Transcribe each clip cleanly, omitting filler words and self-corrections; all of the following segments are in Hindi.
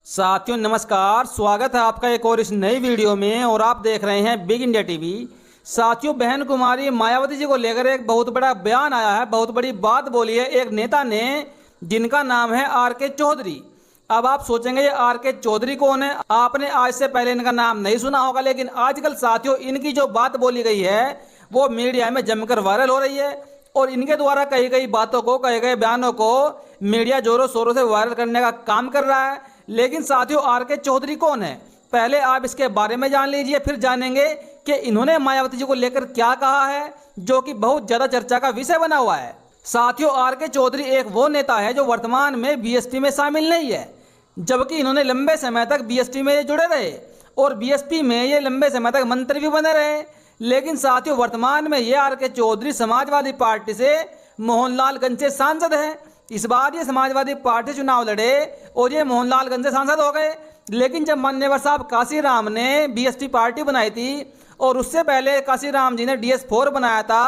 साथियों नमस्कार, स्वागत है आपका एक और इस नई वीडियो में। और आप देख रहे हैं बिग इंडिया टीवी। साथियों, बहन कुमारी मायावती जी को लेकर एक बहुत बड़ा बयान आया है, बहुत बड़ी बात बोली है एक नेता ने, जिनका नाम है आर.के. चौधरी। अब आप सोचेंगे ये आर.के. चौधरी कौन है? आपने आज से पहले इनका नाम नहीं सुना होगा, लेकिन आजकल साथियों इनकी जो बात बोली गई है वो मीडिया में जमकर वायरल हो रही है। और इनके द्वारा कही गई बातों को, कहे गए बयानों को मीडिया जोरों शोरों से वायरल करने का काम कर रहा है। लेकिन साथियों, आर.के. चौधरी कौन है? पहले आप इसके बारे में जान लीजिए, फिर जानेंगे कि इन्होंने मायावती जी को लेकर क्या कहा है, जो कि बहुत ज्यादा चर्चा का विषय बना हुआ है। साथियों, आर.के. चौधरी एक वो नेता है जो वर्तमान में बीएसपी में शामिल नहीं है, जबकि इन्होंने लंबे समय तक बीएसपी में जुड़े रहे और बीएसपी में ये लंबे समय तक मंत्री भी बने रहे। लेकिन साथियों, वर्तमान में ये आर.के. चौधरी समाजवादी पार्टी से मोहनलालगंज से सांसद है। इस बार ये समाजवादी पार्टी चुनाव लड़े और ये मोहनलालगंज से सांसद हो गए। लेकिन जब मान्यवर साहब काशीराम ने बीएसपी पार्टी बनाई थी और उससे पहले काशीराम जी ने DS4 बनाया था,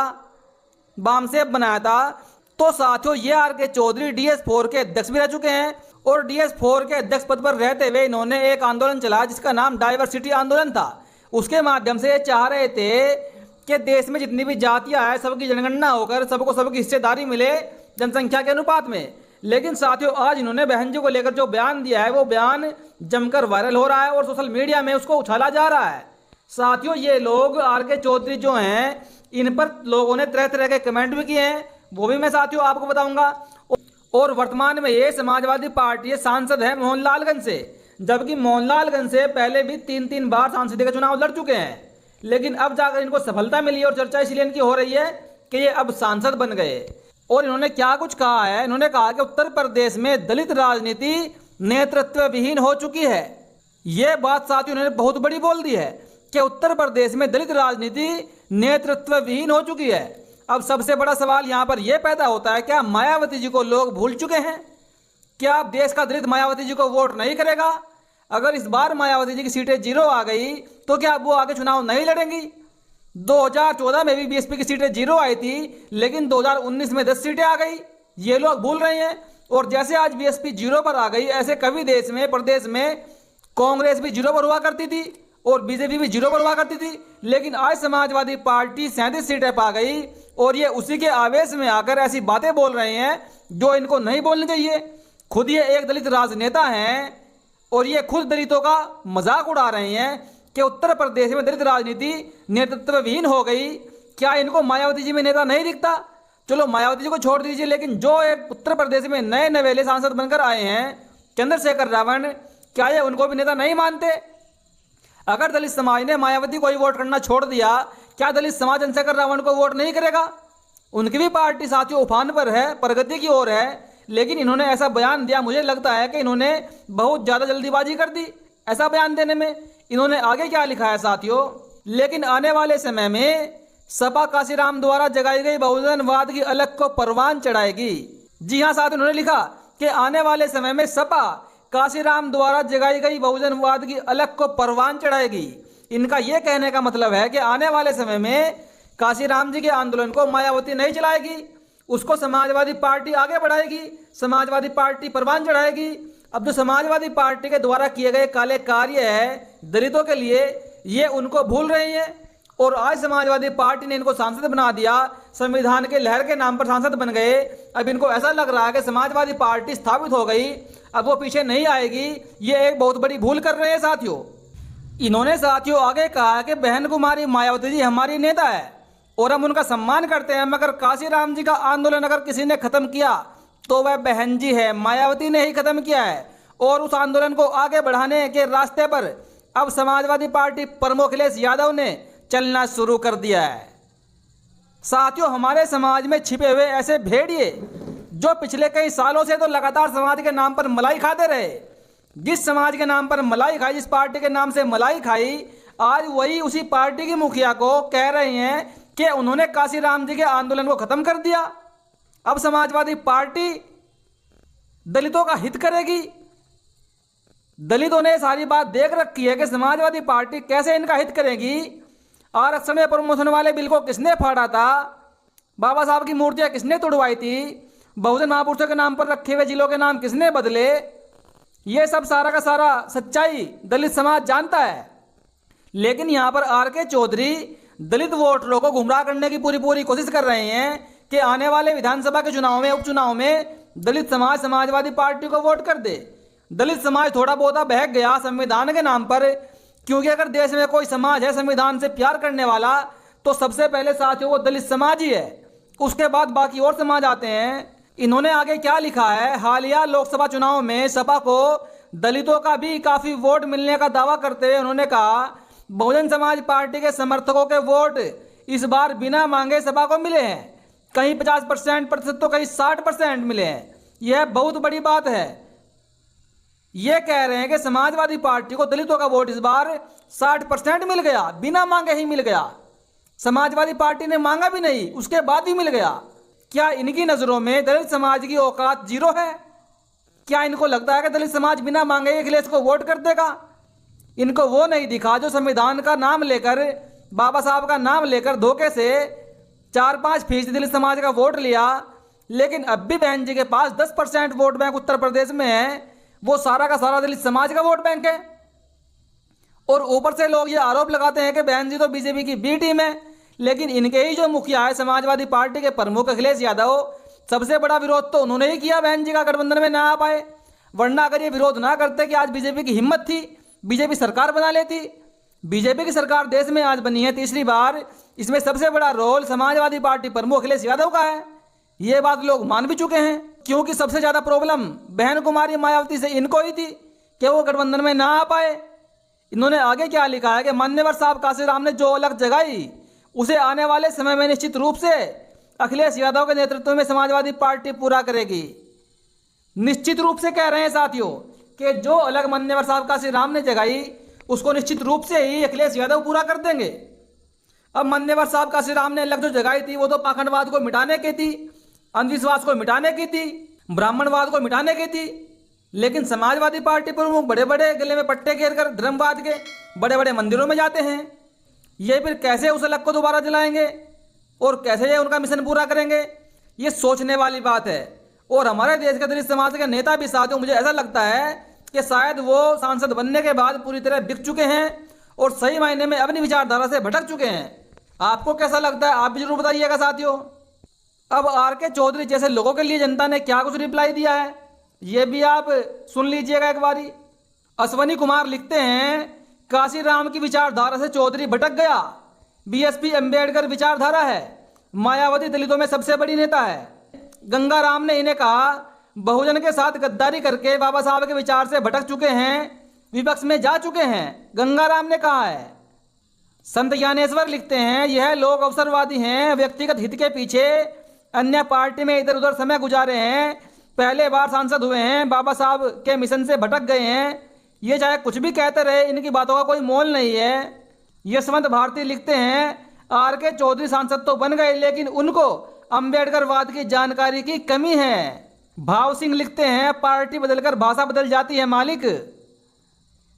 बामसेब बनाया था, तो साथियों ये आर.के. चौधरी DS4 के अध्यक्ष भी रह चुके हैं। और DS4 के अध्यक्ष पद पर रहते हुए इन्होंने एक आंदोलन चलाया जिसका नाम डाइवर्सिटी आंदोलन था। उसके माध्यम से ये चाह रहे थे कि देश में जितनी भी जातियां हैं सबकी जनगणना होकर सबको सबकी हिस्सेदारी मिले जनसंख्या के अनुपात में। लेकिन साथियों, आज इन्होंने बहन जी को लेकर जो बयान दिया है वो बयान जमकर वायरल हो रहा है और सोशल मीडिया में उसको उछाला जा रहा है। साथियों, ये लोग आर.के. चौधरी जो हैं, इन पर लोगों ने तरह तरह के कमेंट भी किए हैं, वो भी मैं साथियों आपको बताऊंगा। और वर्तमान में ये समाजवादी पार्टी सांसद है मोहनलालगंज से, जबकि मोहनलालगंज से पहले भी 3 बार सांसद के चुनाव लड़ चुके हैं। लेकिन अब जाकर इनको सफलता मिली और चर्चा इसलिए इनकी हो रही है कि ये अब सांसद बन गए। और इन्होंने क्या कुछ कहा है? इन्होंने कहा कि उत्तर प्रदेश में दलित राजनीति नेतृत्व विहीन हो चुकी है। यह बात साथियों इन्होंने बहुत बड़ी बोल दी है कि उत्तर प्रदेश में दलित राजनीति नेतृत्व विहीन हो चुकी है। अब सबसे बड़ा सवाल यहाँ पर यह पैदा होता है, क्या मायावती जी को लोग भूल चुके हैं? क्या अब देश का दलित मायावती जी को वोट नहीं करेगा? अगर इस बार मायावती जी की सीटें 0 आ गई तो क्या वो आगे चुनाव नहीं लड़ेंगी? 2014 में भी बीएसपी की सीटें 0 आई थी, लेकिन 2019 में 10 सीटें आ गई। ये लोग भूल रहे हैं। और जैसे आज बीएसपी 0 पर आ गई, ऐसे कभी देश में प्रदेश में कांग्रेस भी 0 पर हुआ करती थी और बीजेपी भी 0 पर हुआ करती थी। लेकिन आज समाजवादी पार्टी 37 सीटें पा गई और ये उसी के आवेश में आकर ऐसी बातें बोल रहे हैं जो इनको नहीं बोलनी चाहिए। खुद ये एक दलित राजनेता हैं और ये खुद दलितों का मजाक उड़ा रहे हैं कि उत्तर प्रदेश में दलित राजनीति नेतृत्व विहीन हो गई। क्या इनको मायावती जी में नेता नहीं दिखता? चलो मायावती जी को छोड़ दीजिए, लेकिन जो एक उत्तर प्रदेश में नए नवेले सांसद बनकर आए हैं चंद्रशेखर रावण, क्या ये उनको भी नेता नहीं मानते? अगर दलित समाज ने मायावती को ही वोट करना छोड़ दिया, क्या दलित समाज चंद्रशेखर रावण को वोट नहीं करेगा? उनकी भी पार्टी साथियों उफान पर है, प्रगति की ओर है। लेकिन इन्होंने ऐसा बयान दिया, मुझे लगता है कि इन्होंने बहुत ज्यादा जल्दीबाजी कर दी ऐसा बयान देने में। इन्होंने आगे क्या लिखा है साथियों, लेकिन आने वाले समय में सपा काशीराम द्वारा जगाई गई बहुजनवाद की अलग को परवान चढ़ाएगी। जी हाँ साथियों, उन्होंने लिखा कि आने वाले समय में सपा काशीराम द्वारा जगाई गई बहुजनवाद की अलग को परवान चढ़ाएगी। इनका यह कहने का मतलब है कि आने वाले समय में काशीराम जी के आंदोलन को मायावती नहीं चलाएगी, उसको समाजवादी पार्टी आगे बढ़ाएगी, समाजवादी पार्टी परवान चढ़ाएगी। अब जो समाजवादी पार्टी के द्वारा किए गए काले कार्य है दलितों के लिए, ये उनको भूल रही है। और आज समाजवादी पार्टी ने इनको सांसद बना दिया, संविधान के लहर के नाम पर सांसद बन गए। अब इनको ऐसा लग रहा है कि समाजवादी पार्टी स्थापित हो गई, अब वो पीछे नहीं आएगी। ये एक बहुत बड़ी भूल कर रहे हैं साथियों। इन्होंने साथियों आगे कहा कि बहन कुमारी मायावती जी हमारी नेता है और हम उनका सम्मान करते हैं, मगर काशीराम जी का आंदोलन अगर किसी ने खत्म किया तो वह बहन जी है, मायावती ने ही खत्म किया है। और उस आंदोलन को आगे बढ़ाने के रास्ते पर अब समाजवादी पार्टी प्रमुख अखिलेश यादव ने चलना शुरू कर दिया है। साथियों, हमारे समाज में छिपे हुए ऐसे भेड़िए जो पिछले कई सालों से तो लगातार समाज के नाम पर मलाई खाते रहे, जिस समाज के नाम पर मलाई खाई, जिस पार्टी के नाम से मलाई खाई, आज वही उसी पार्टी की मुखिया को कह रहे हैं कि उन्होंने काशीराम जी के आंदोलन को खत्म कर दिया। अब समाजवादी पार्टी दलितों का हित करेगी। दलितों ने सारी बात देख रखी है कि समाजवादी पार्टी कैसे इनका हित करेगी। आरक्षण में प्रमोशन वाले बिल को किसने फाड़ा था? बाबा साहब की मूर्तियां किसने तोड़वाई थी? बहुजन महापुरुषों के नाम पर रखे हुए जिलों के नाम किसने बदले? ये सब सारा का सारा सच्चाई दलित समाज जानता है। लेकिन यहाँ पर आर के चौधरी दलित वोटरों को गुमराह करने की पूरी पूरी कोशिश कर रहे हैं कि आने वाले विधानसभा के चुनाव में, उपचुनाव में दलित समाज समाजवादी पार्टी को वोट कर दे। दलित समाज थोड़ा बहुत बहक गया संविधान के नाम पर, क्योंकि अगर देश में कोई समाज है संविधान से प्यार करने वाला तो सबसे पहले साथियों वो दलित समाज ही है, उसके बाद बाकी और समाज आते हैं। इन्होंने आगे क्या लिखा है, हालिया लोकसभा चुनाव में सपा को दलितों का भी काफी वोट मिलने का दावा करते हुए उन्होंने कहा, बहुजन समाज पार्टी के समर्थकों के वोट इस बार बिना मांगे सपा को मिले हैं, कहीं 50% तो कहीं 60% मिले हैं। यह बहुत बड़ी बात है। ये कह रहे हैं कि समाजवादी पार्टी को दलितों का वोट इस बार 60% मिल गया, बिना मांगे ही मिल गया। समाजवादी पार्टी ने मांगा भी नहीं, उसके बाद भी मिल गया। क्या इनकी नजरों में दलित समाज की औकात जीरो है? क्या इनको लगता है कि दलित समाज बिना मांगे अखिलेश को वोट कर देगा? इनको वो नहीं दिखा जो संविधान का नाम लेकर, बाबा साहब का नाम लेकर धोखे से 4-5% दलित समाज का वोट लिया। लेकिन अब भी बहन जी के पास 10% वोट बैंक उत्तर प्रदेश में है, वो सारा का सारा दलित समाज का वोट बैंक है। और ऊपर से लोग ये आरोप लगाते हैं कि बहन जी तो बीजेपी की बी टीम है। लेकिन इनके ही जो मुखिया है समाजवादी पार्टी के प्रमुख अखिलेश यादव, सबसे बड़ा विरोध तो उन्होंने ही किया बहन जी का, गठबंधन में ना आ पाए। वरना अगर ये विरोध ना करते कि आज बीजेपी की हिम्मत थी, बीजेपी सरकार बना लेती। बीजेपी की सरकार देश में आज बनी है तीसरी बार, इसमें सबसे बड़ा रोल समाजवादी पार्टी प्रमुख अखिलेश यादव का है। ये बात लोग मान भी चुके हैं, क्योंकि सबसे ज्यादा प्रॉब्लम बहन कुमारी मायावती से इनको ही थी कि वो गठबंधन में ना आ पाए। इन्होंने आगे क्या लिखा है कि मान्यवर साहब काशीराम ने जो अलग जगाई उसे आने वाले समय में निश्चित रूप से अखिलेश यादव के नेतृत्व में समाजवादी पार्टी पूरा करेगी। निश्चित रूप से कह रहे हैं साथियों कि जो अलग मान्यवर साहब काशीराम ने जगाई उसको निश्चित रूप से ही अखिलेश यादव पूरा कर देंगे। अब मान्यवर साहब काशीराम ने अलग जो जगाई थी वो तो पाखंडवाद को मिटाने की थी, अंधविश्वास को मिटाने की थी, ब्राह्मणवाद को मिटाने की थी। लेकिन समाजवादी पार्टी प्रमुख बड़े बड़े गले में पट्टे घेर कर धर्मवाद के बड़े बड़े मंदिरों में जाते हैं। ये फिर कैसे उस अलग को दोबारा जलाएंगे और कैसे ये उनका मिशन पूरा करेंगे, ये सोचने वाली बात है। और हमारे देश के दलित समाज के नेता भी साथियों, मुझे ऐसा लगता है कि शायद वो सांसद बनने के बाद पूरी तरह बिक चुके हैं और सही मायने में अपनी विचारधारा से भटक चुके हैं। आपको कैसा लगता है, आप भी जरूर बताइएगा साथियों। अब आर के चौधरी जैसे लोगों के लिए जनता ने क्या कुछ रिप्लाई दिया है, ये भी आप सुन लीजिएगा एक बारी। अश्वनी कुमार लिखते हैं, काशीराम की विचारधारा से चौधरी भटक गया। बीएसपी अंबेडकर विचारधारा है, मायावती दलितों में सबसे बड़ी नेता है। गंगाराम ने इन्हें कहा, बहुजन के साथ गद्दारी करके बाबा साहब के विचार से भटक चुके हैं, विपक्ष में जा चुके हैं, गंगाराम ने कहा है। संत ज्ञानेश्वर लिखते हैं, यह लोग अवसरवादी हैं, व्यक्तिगत हित के पीछे अन्य पार्टी में इधर उधर समय गुजारे हैं, पहले बार सांसद हुए हैं, बाबा साहब के मिशन से भटक गए हैं। ये चाहे कुछ भी कहते रहे, इनकी बातों का कोई मोल नहीं है। यशवंत भारती लिखते हैं, आर के चौधरी सांसद तो बन गए लेकिन उनको अंबेडकरवाद की जानकारी की कमी है। भाव सिंह लिखते हैं, पार्टी बदलकर भाषा बदल जाती है मालिक।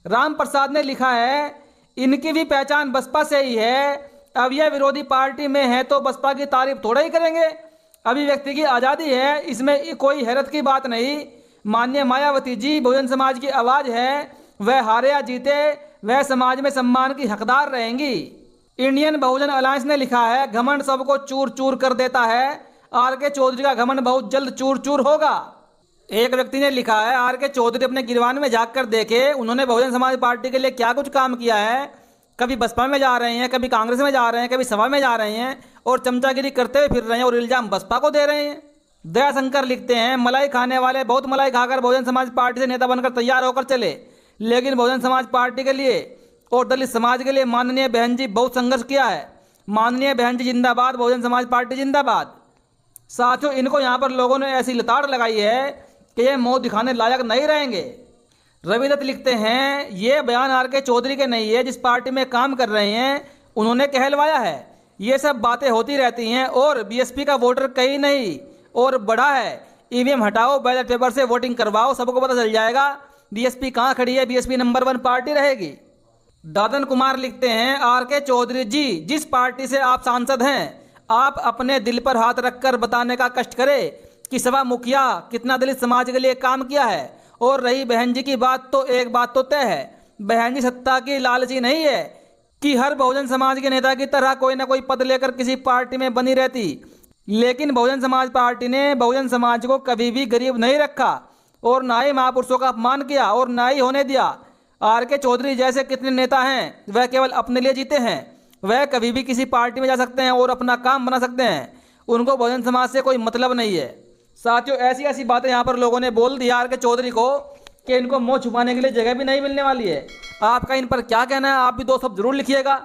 राम प्रसाद ने लिखा है, इनकी भी पहचान बसपा से ही है, अब यह विरोधी पार्टी में है तो बसपा की तारीफ थोड़ा ही करेंगे। अभिव्यक्ति की आज़ादी है, इसमें कोई हैरत की बात नहीं। माननीय मायावती जी बहुजन समाज की आवाज़ है, वह हारे या जीते वह समाज में सम्मान की हकदार रहेंगी। इंडियन बहुजन अलायंस ने लिखा है, घमंड सबको चूर चूर कर देता है, आर के चौधरी का घमंड बहुत जल्द चूर चूर होगा। एक व्यक्ति ने लिखा है, आर के चौधरी अपने गिरवान में जाकर देखे, उन्होंने बहुजन समाज पार्टी के लिए क्या कुछ काम किया है। कभी बसपा में जा रहे हैं, कभी कांग्रेस में जा रहे हैं, कभी सभा में जा रहे हैं और चमचागिरी करते हुए फिर रहे हैं और इल्जाम बसपा को दे रहे हैं। दयाशंकर लिखते हैं, मलाई खाने वाले बहुत मलाई खाकर बहुजन समाज पार्टी से नेता बनकर तैयार होकर चले, लेकिन बहुजन समाज पार्टी के लिए और दलित समाज के लिए माननीय बहन जी बहुत संघर्ष किया है। माननीय बहन जी जिंदाबाद, बहुजन समाज पार्टी जिंदाबाद। साथियों, इनको यहाँ पर लोगों ने ऐसी लताड़ लगाई है कि ये मुंह दिखाने लायक नहीं रहेंगे। रविदत्त लिखते हैं, ये बयान आर के चौधरी के नहीं है, जिस पार्टी में काम कर रहे हैं उन्होंने कहलवाया है। ये सब बातें होती रहती हैं और बीएसपी का वोटर कहीं नहीं और बड़ा है। ईवीएम हटाओ, बैलेट पेपर से वोटिंग करवाओ, सबको पता चल जाएगा बीएसपी कहाँ खड़ी है, बीएसपी नंबर 1 पार्टी रहेगी। दादन कुमार लिखते हैं, आर के चौधरी जी जिस पार्टी से आप सांसद हैं, आप अपने दिल पर हाथ रखकर बताने का कष्ट करें कि सभा मुखिया कितना दलित समाज के लिए काम किया है और रही बहन जी की बात, तो एक बात तो तय है, बहन जी सत्ता की लालची नहीं है कि हर बहुजन समाज के नेता की तरह कोई ना कोई पद लेकर किसी पार्टी में बनी रहती। लेकिन बहुजन समाज पार्टी ने बहुजन समाज को कभी भी गरीब नहीं रखा और ना ही महापुरुषों का अपमान किया और ना ही होने दिया। आर के चौधरी जैसे कितने नेता हैं, वह केवल अपने लिए जीते हैं। वह कभी भी किसी पार्टी में जा सकते हैं और अपना काम बना सकते हैं। उनको बहुजन समाज से कोई मतलब नहीं है। साथियों, ऐसी ऐसी बातें यहाँ पर लोगों ने बोल दी आर के चौधरी को कि इनको मुंह छुपाने के लिए जगह भी नहीं मिलने वाली है। आपका इन पर क्या कहना है, आप भी दो शब्द जरूर लिखिएगा।